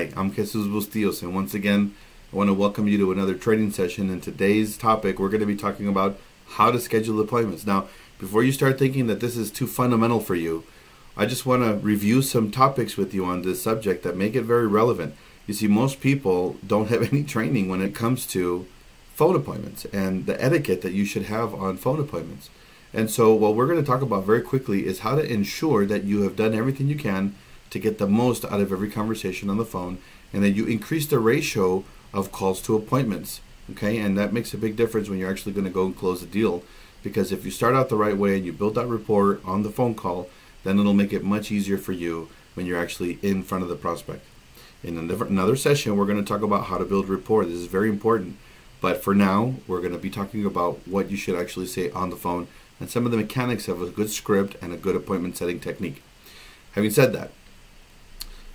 Hi, I'm Jesus Bustillos, and once again, I want to welcome you to another training session. In today's topic, we're going to be talking about how to schedule appointments. Now, before you start thinking that this is too fundamental for you, I just want to review some topics with you on this subject that make it very relevant. You see, most people don't have any training when it comes to phone appointments and the etiquette that you should have on phone appointments. And so what we're going to talk about very quickly is how to ensure that you have done everything you can to get the most out of every conversation on the phone, and that you increase the ratio of calls to appointments. Okay, and that makes a big difference when you're actually going to go and close a deal, because if you start out the right way and you build that rapport on the phone call, then it'll make it much easier for you when you're actually in front of the prospect. In another session, we're going to talk about how to build rapport. This is very important, but for now, we're going to be talking about what you should actually say on the phone and some of the mechanics of a good script and a good appointment setting technique. Having said that,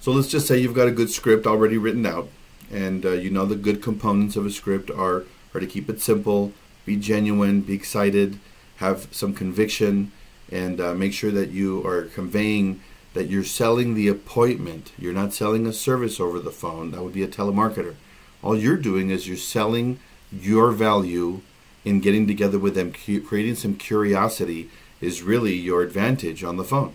so let's just say you've got a good script already written out, and you know the good components of a script are to keep it simple, be genuine, be excited, have some conviction, and make sure that you are conveying that you're selling the appointment. You're not selling a service over the phone. That would be a telemarketer. All you're doing is you're selling your value in getting together with them. Creating some curiosity is really your advantage on the phone.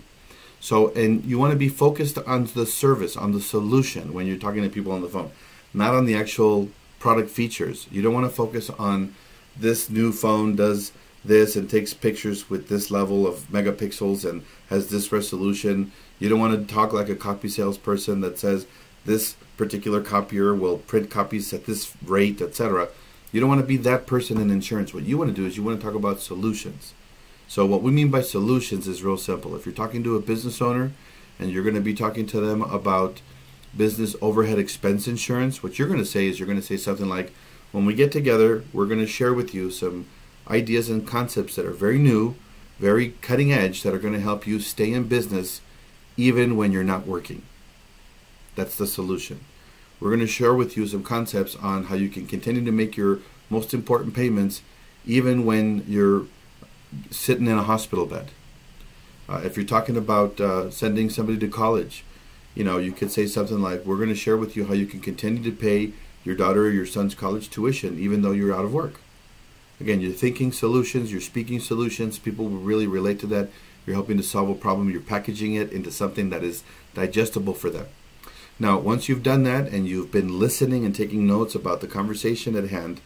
So, and you want to be focused on the service, on the solution when you're talking to people on the phone, not on the actual product features. You don't want to focus on this new phone does this and takes pictures with this level of megapixels and has this resolution. You don't want to talk like a copy salesperson that says this particular copier will print copies at this rate, etc. You don't want to be that person in insurance. What you want to do is you want to talk about solutions. So what we mean by solutions is real simple. If you're talking to a business owner and you're going to be talking to them about business overhead expense insurance, what you're going to say is you're going to say something like, when we get together, we're going to share with you some ideas and concepts that are very new, very cutting edge, that are going to help you stay in business even when you're not working. That's the solution. We're going to share with you some concepts on how you can continue to make your most important payments even when you're sitting in a hospital bed. If you're talking about sending somebody to college, you could say something like, we're going to share with you how you can continue to pay your daughter or your son's college tuition even though you're out of work. Again, you're thinking solutions, you're speaking solutions. People will really relate to that. You're helping to solve a problem. You're packaging it into something that is digestible for them. Now, once you've done that and you've been listening and taking notes about the conversation at hand,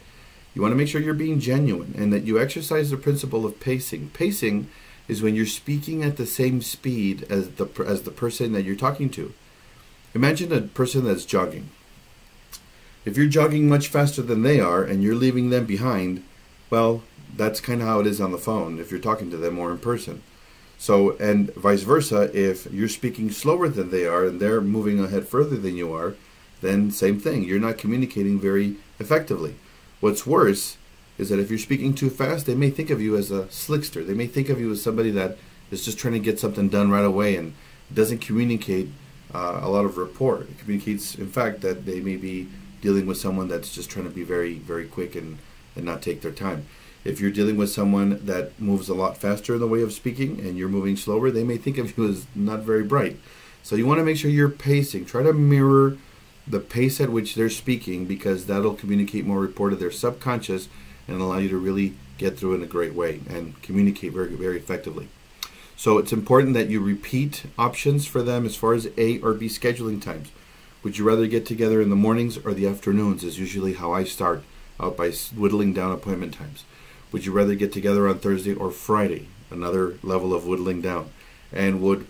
you want to make sure you're being genuine and that you exercise the principle of pacing. Pacing is when you're speaking at the same speed as the person that you're talking to. Imagine a person that's jogging. If you're jogging much faster than they are and you're leaving them behind, well, that's kind of how it is on the phone if you're talking to them or in person. So, and vice versa, if you're speaking slower than they are and they're moving ahead further than you are, then same thing. You're not communicating very effectively. What's worse is that if you're speaking too fast, they may think of you as a slickster. They may think of you as somebody that is just trying to get something done right away and doesn't communicate a lot of rapport. It communicates, in fact, that they may be dealing with someone that's just trying to be very, very quick and not take their time. If you're dealing with someone that moves a lot faster in the way of speaking and you're moving slower, they may think of you as not very bright. So you want to make sure you're pacing. Try to mirror the pace at which they're speaking, because that'll communicate more rapport to their subconscious and allow you to really get through in a great way and communicate very, very effectively. So it's important that you repeat options for them as far as A or B scheduling times. Would you rather get together in the mornings or the afternoons is usually how I start out, by whittling down appointment times. Would you rather get together on Thursday or Friday? Another level of whittling down. And would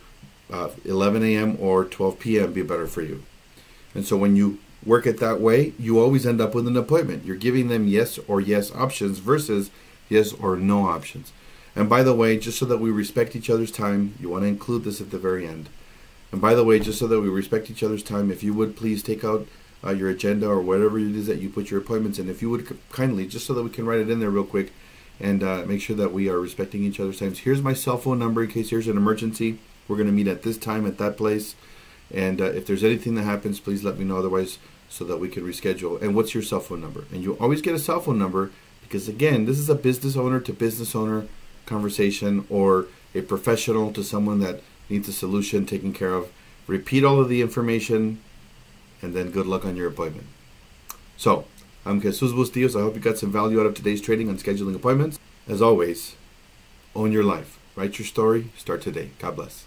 11 a.m. or 12 p.m. be better for you? And so when you work it that way, you always end up with an appointment. You're giving them yes or yes options versus yes or no options. And by the way, just so that we respect each other's time, you want to include this at the very end. And by the way, just so that we respect each other's time, if you would please take out your agenda or whatever it is that you put your appointments in, if you would kindly, just so that we can write it in there real quick and make sure that we are respecting each other's times. Here's my cell phone number in case there's an emergency. We're going to meet at this time at that place. And if there's anything that happens, please let me know otherwise so that we can reschedule. And what's your cell phone number? And you always get a cell phone number because, again, this is a business owner to business owner conversation, or a professional to someone that needs a solution taken care of. Repeat all of the information and then good luck on your appointment. So, I'm Jesus Bustillos. I hope you got some value out of today's training on scheduling appointments. As always, own your life. Write your story. Start today. God bless.